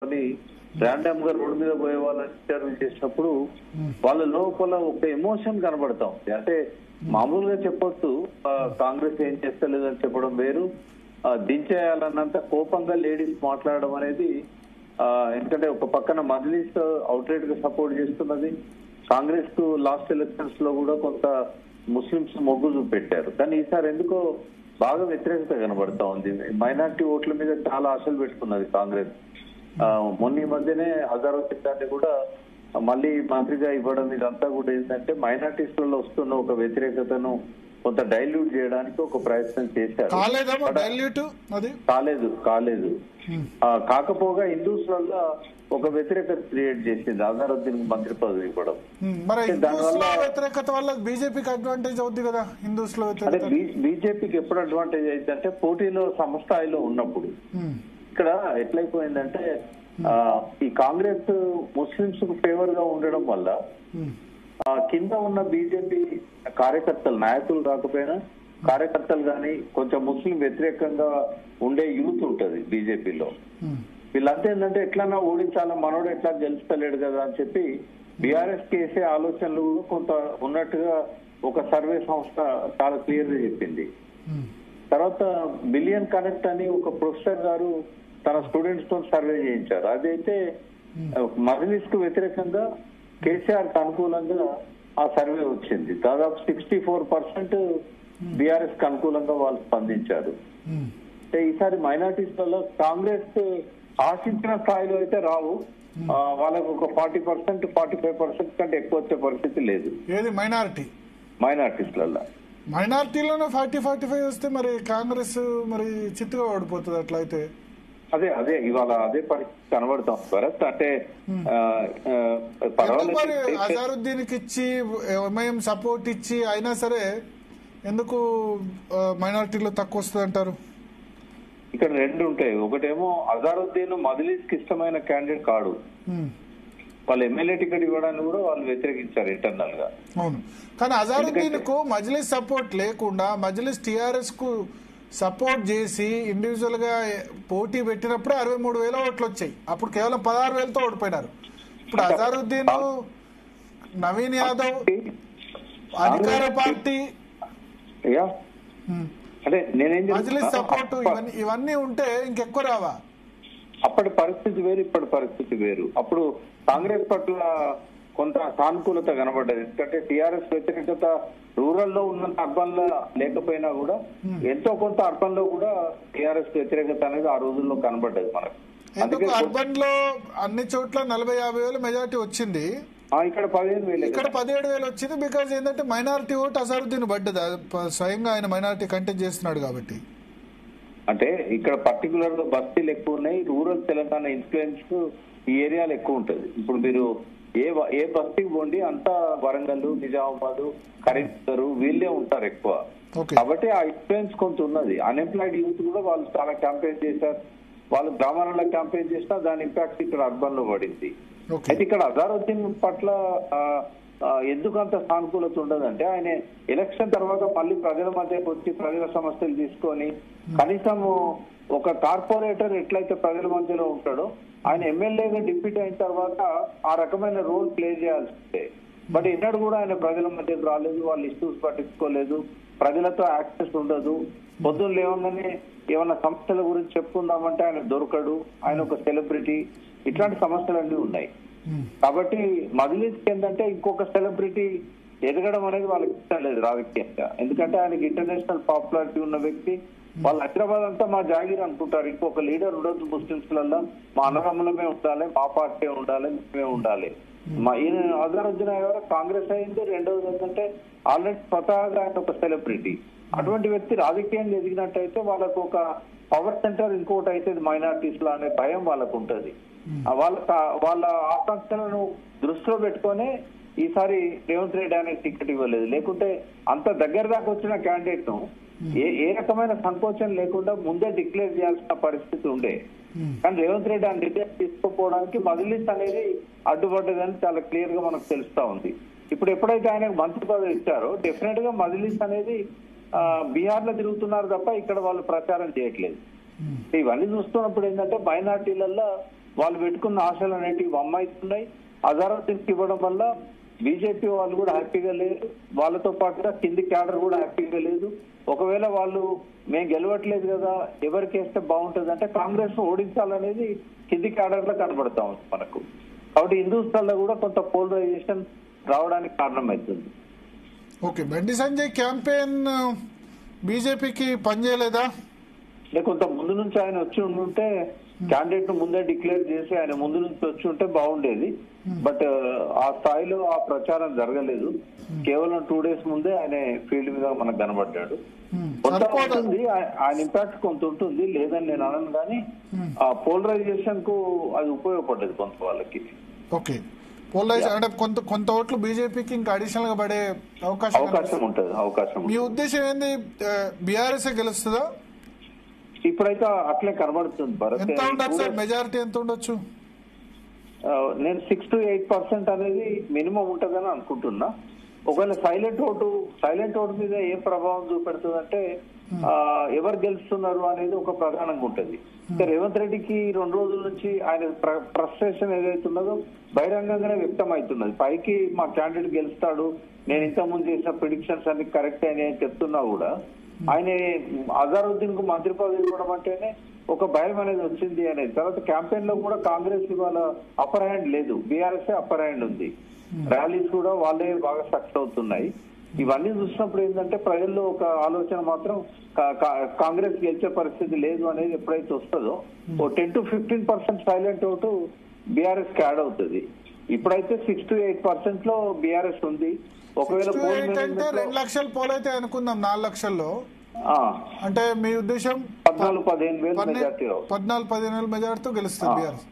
Random గా road మీద పోయే వాళ్ళని ఇంటర్వ్యూ చేసినప్పుడు వాళ్ళ లోపల ఒక ఎమోషన్ కనబడతా ఉంది. అంటే మామూలుగా చెప్పొచ్చు కాంగ్రెస్ ఏం చేస్తలేదని చెప్పడం వేరు, దించేయాలన్నంత కోపంగా లేడీస్ మాట్లాడడం అనేది. ఎందుకంటే ఒక పక్కన మజ్లిస్ అవుట్లెట్ గా సపోర్ట్ చేస్తున్నది, కాంగ్రెస్ కు లాస్ట్ ఎలక్షన్స్ లో కూడా కొంత ముస్లింస్ మొగ్గు చూపెట్టారు. కానీ ఈసారి ఎందుకో బాగా వ్యతిరేకత కనబడతా ఉంది. మైనార్టీ ఓట్ల మీద చాలా ఆశలు పెట్టుకున్నది కాంగ్రెస్. మొన్న ఈ మధ్యనే హజారుద్దీన్ కూడా మళ్ళీ మంత్రిగా ఇవ్వడం, ఇదంతా కూడా ఏంటంటే మైనార్టీస్ లో వస్తున్న ఒక వ్యతిరేకతను కొంత డైల్యూట్ చేయడానికి ఒక ప్రయత్నం చేశారు. కాలేదు. కాకపోగా హిందూస్ వల్ల ఒక వ్యతిరేకత క్రియేట్ చేసింది అజారుద్దీన్ మంత్రి పదవి ఇవ్వడం. వ్యతిరేకత వల్ల బీజేపీకి అడ్వాంటేజ్ అవుతుంది కదా హిందూస్ లో. అంటే బీజేపీకి ఎప్పుడు అడ్వాంటేజ్ అయిందంటే పోటీలో సమస్థాయిలో ఉన్నప్పుడు. ఇక్కడ ఎట్లయిపోయిందంటే ఈ కాంగ్రెస్ ముస్లింస్ కు ఫేవర్ గా ఉండడం వల్ల కింద ఉన్న బీజేపీ కార్యకర్తలు, నాయకులు కాకపోయినా కార్యకర్తలు కానీ కొంచెం ముస్లిం వ్యతిరేకంగా ఉండే యూత్ ఉంటది బీజేపీలో. వీళ్ళంతా ఏంటంటే ఎట్లన్నా ఓడించాలా, మనోడు ఎట్లా గెలుస్తలేడు కదా అని చెప్పి బీఆర్ఎస్ కేసే ఆలోచనలు కొంత ఉన్నట్టుగా ఒక సర్వే సంస్థ చాలా క్లియర్ గా చెప్పింది. తర్వాత బిలియన్ కనెక్ట్ అని ఒక ప్రొఫెసర్ గారు తన స్టూడెంట్స్ తో సర్వే చేయించారు. అదైతే మజ్లిస్ కు వ్యతిరేకంగా కేసీఆర్ కు అనుకూలంగా ఆ సర్వే వచ్చింది. దాదాపు 64% బీఆర్ఎస్ కు అనుకూలంగా వాళ్ళు స్పందించారు. అంటే ఈసారి మైనార్టీస్ వల్ల కాంగ్రెస్ ఆశించిన స్థాయిలో అయితే రావు, వాళ్ళకు ఒక 40%, 45% కంటే ఎక్కువ వచ్చే పరిస్థితి లేదు. ఏది మైనార్టీలోనే 40-45 వస్తే మరి కాంగ్రెస్ మరి చిత్తుగా ఓడిపోతుంది. అట్లయితే అదే ఇవాళ అదే పరిస్థితి కనబడతాం భరత్. అంటే అజారుద్దీన్ కి ఇచ్చి ఎంఐఎం సపోర్ట్ ఇచ్చి అయినా సరే ఎందుకు మైనారిటీలో తక్కువ వస్తుంది అంటారు? ఇక్కడ రెండు ఉంటాయి. ఒకటేమో అజారుద్దీన్ మజ్లిస్ కి ఇష్టమైన క్యాండిడేట్ కాడు, వాళ్ళు ఎమ్మెల్యే టికెట్ ఇవ్వడానికి కూడా వాళ్ళు వ్యతిరేకించారు ఇంటర్నల్ గా. అవును, కానీ అజారుద్దీన్ కు మజ్లిస్ సపోర్ట్ లేకుండా మజ్లిస్ టీఆర్ఎస్ కు సపోర్ట్ చేసి ఇండివిజువల్ గా పోటీ పెట్టినప్పుడు 63,000 ఓట్లు వచ్చాయి. అప్పుడు కేవలం 16,000తో ఓడిపోయినారు. ఇప్పుడు అజారుద్దీన్, నవీన్ యాదవ్, అధికార పార్టీ, మజ్లిస్ సపోర్ట్ ఇవన్నీ ఉంటే ఇంకెక్కువ రావా? అప్పటి పరిస్థితి వేరు, ఇప్పటి పరిస్థితి వేరు. అప్పుడు కాంగ్రెస్ పట్ల కొంత సానుకూలత కనబడ్డది. ఎందుకంటే టీఆర్ఎస్ వ్యతిరేకత రూరల్ లో ఉన్నంత అర్బన్ లో లేకపోయినా కూడా ఎంతో కొంత అర్బన్ లో కూడా టీఆర్ఎస్ వ్యతిరేకత అనేది ఆ రోజుల్లో కనబడ్డది మనకు. అందుకే అర్బన్ లో అన్ని చోట్ల 40-50 వేలు మెజార్టీ వచ్చింది. ఇక్కడ 15,000, ఇక్కడ 17,000 వచ్చింది. బికాజ్ ఏంటంటే మైనారిటీ ఓటు అజారుద్దీన్ పడ్డది, స్వయంగా ఆయన మైనారిటీ కంటెస్ట్ చేస్తున్నాడు కాబట్టి. అంటే ఇక్కడ పర్టికులర్ గా బస్తీలు ఎక్కువ ఉన్నాయి, రూరల్ తెలంగాణ ఇన్ఫ్లుయెన్స్ ఈ ఏరియాలో ఎక్కువ ఉంటది. ఇప్పుడు మీరు ఏ బస్తీకి పోండి అంతా వరంగల్, నిజామాబాద్, కరీంనగర్ వీళ్ళే ఉంటారు ఎక్కువ. కాబట్టి ఆ ఇన్ఫ్లుయెన్స్ కొంత ఉన్నది. అన్ఎంప్లాయిడ్ యూత్ కూడా వాళ్ళు చాలా క్యాంపెయిన్ చేశారు. వాళ్ళు గ్రామాలలో క్యాంపెయిన్ చేసినా దాని ఇంపాక్ట్ ఇక్కడ అర్బన్ లో పడింది. అయితే ఇక్కడ అజారుద్దీన్ పట్ల ఎందుకంత సానుకూలత ఉండదంటే ఆయన ఎలక్షన్ తర్వాత మళ్ళీ ప్రజల మధ్యకి వచ్చి ప్రజల సమస్యలు తీసుకొని కనీసం ఒక కార్పొరేటర్ ఎట్లయితే ప్రజల మధ్యలో ఉంటాడో ఆయన ఎమ్మెల్యేగా డిప్యూటీ అయిన తర్వాత ఆ రకమైన రోల్ ప్లే చేయాల్సిందే. బట్ ఎన్నడూ కూడా ఆయన ప్రజల మధ్యకు రాలేదు, వాళ్ళు ఇష్యూస్ పట్టించుకోలేదు, ప్రజలతో యాక్సెస్ ఉండదు. పొద్దున్న లేవగానే ఏమన్నా సమస్యల గురించి చెప్పుకుందామంటే ఆయన దొరకడు, ఆయన ఒక సెలబ్రిటీ, ఇట్లాంటి సమస్యలన్నీ ఉన్నాయి. కాబట్టి మజ్లిస్ ఏంటంటే ఇంకొక సెలబ్రిటీ ఎదగడం అనేది వాళ్ళకి ఇష్టం లేదు రాజకీయంగా. ఎందుకంటే ఆయనకి ఇంటర్నేషనల్ పాపులారిటీ ఉన్న వ్యక్తి. వాళ్ళు హైదరాబాద్ అంతా మా జాగీర్ అనుకుంటారు, ఇంకొక లీడర్ ఉండొద్దు ముస్లింస్ లలో, మా అన్నదమ్ములమే ఉండాలి, మా పార్టీ ఉండాలి, మేమే ఉండాలి. ఈయన అజారుద్దీన్ ఎవరో కాంగ్రెస్ అయింది. రెండవది ఏంటంటే ఆల్రెడీ స్వతహాగా ఆయన ఒక సెలబ్రిటీ. అటువంటి వ్యక్తి రాజకీయంగా ఎదిగినట్టయితే వాళ్ళకు ఒక పవర్ సెంటర్ ఇంకోటి అయితే మైనార్టీస్ లో అనే భయం వాళ్ళకు ఉంటది. వాళ్ళ ఆకాంక్షలను దృష్టిలో పెట్టుకొని ఈసారి రేవంత్ రెడ్డి అనే టికెట్ ఇవ్వలేదు. లేకుంటే అంత దగ్గర దాకా వచ్చిన క్యాండిడేట్ ను ఏ రకమైన సంకోచం లేకుండా ముందే డిక్లేర్ చేయాల్సిన పరిస్థితి ఉండే. కానీ రేవంత్ రెడ్డి ఆ నిర్ణయం తీసుకోపోవడానికి మజ్లిస్ అనేది అడ్డుపడ్డదని చాలా క్లియర్ గా మనకు తెలుస్తా ఉంది. ఇప్పుడు ఎప్పుడైతే ఆయనకు మంత్రి పదవి ఇచ్చారో డెఫినెట్ గా మజ్లిస్ అనేది బీహార్ లో తిరుగుతున్నారు తప్ప ఇక్కడ వాళ్ళు ప్రచారం చేయట్లేదు. ఇవన్నీ చూస్తున్నప్పుడు ఏంటంటే మైనార్టీలలో వాళ్ళు పెట్టుకున్న ఆశలు అనేటివి అమ్మాయిస్తున్నాయి. అజారుద్దీన్కి ఇవ్వడం వల్ల బీజేపీ వాళ్ళు కూడా హ్యాపీగా లేరు, వాళ్ళతో పాటుగా కింది క్యాడర్ కూడా హ్యాపీగా లేదు. ఒకవేళ వాళ్ళు మేము గెలవట్లేదు కదా, ఎవరికి వేస్తే బాగుంటుంది అంటే కాంగ్రెస్ ను ఓడించాలనేది కింది క్యాడర్ లో కనబడతా ఉంది మనకు. కాబట్టి హిందూస్థాన్లో కూడా కొంత పోలరైజేషన్ రావడానికి కారణమవుతుంది. ఓకే, బండి సంజయ్ క్యాంపెయిన్ బీజేపీకి పనిచేయలేదా? కొంత ముందు నుంచి ఆయన వచ్చి ఉంటే క్యాండిడేట్ ను ముందే డిక్లేర్ చేసి ఆయన ముందు నుంచి వచ్చి ఉంటే బాగుండేది. బట్ ఆ స్థాయిలో ఆ ప్రచారం జరగలేదు. కేవలం 2 days ముందే ఆయన ఫీల్డ్ మీద మనకు కనబడ్డాడు. కొంత ఉంటుంది, ఆయన ఇంపాక్ట్ కొంత ఉంటుంది, లేదని నేను అనను, కానీ ఆ పోలరైజేషన్ కు అది ఉపయోగపడ్డది కొంత వాళ్ళకి. ఓకే, పోలరైజేషన్ అంటే కొంత ఓట్లు బీజేపీకి ఇంకా అడిషనల్ గా పడే అవకాశం ఉంటుంది. మీ ఉద్దేశం ఏంది? బీఆర్ఎస్ గెలుస్తుందా? ఇప్పుడైతే అట్లే కనబడుతుంది. ఎంత ఉండొచ్చు సార్, మెజారిటీ ఎంత ఉండొచ్చు? నేను 6 to 8% అనేది మినిమం ఉంటుందని అనుకుంటున్నా. ఒకవేళ సైలెంట్ ఓటు మీద ఏ ప్రభావం చూపెడుతుందంటే ఎవరు గెలుస్తున్నారు అనేది ఒక ప్రధానంగా ఉంటుంది. రేవంత్ రెడ్డికి 2 రోజుల నుంచి ఆయన ఫ్రస్ట్రేషన్ ఏదైతున్నదో బహిరంగంగానే వ్యక్తం అవుతున్నది. పైకి మా క్యాండిడేట్ గెలుస్తాడు, నేను ఇంతకుముందు చేసిన ప్రిడిక్షన్స్ అన్ని కరెక్ట్ అని చెప్తున్నా కూడా ఆయన అజారుద్దీన్ కు మంత్రి పదవి ఇవ్వడం అంటేనే ఒక భయం అనేది వచ్చింది అనేది. తర్వాత క్యాంపెయిన్ లో కూడా కాంగ్రెస్ ఇవాళ అప్పర్ హ్యాండ్ లేదు, బీఆర్ఎస్ అప్పర్ హ్యాండ్ ఉంది. ర్యాలీస్ కూడా వాళ్ళే బాగా సక్సెస్ అవుతున్నాయి. ఇవన్నీ చూసినప్పుడు ఏంటంటే ప్రజల్లో ఒక ఆలోచన మాత్రం కాంగ్రెస్ గెలిచే పరిస్థితి లేదు అనేది ఎప్పుడైతే వస్తుందో ఓ 10 to 15% సైలెంట్ ఓటు బీఆర్ఎస్ కి యాడ్ అవుతుంది. ఇప్పుడైతే 6 to 8% లో బీఆర్ఎస్ ఉంది. ఒకవేళ 2 లక్షల పోల్ అయితే అనుకుందాం, 4 లక్షల్లో అంటే మీ ఉద్దేశం 14-15 వేలు మెజార్టీ 14-15 వేల మెజార్టీతో గెలుస్తుంది బీఆర్ఎస్.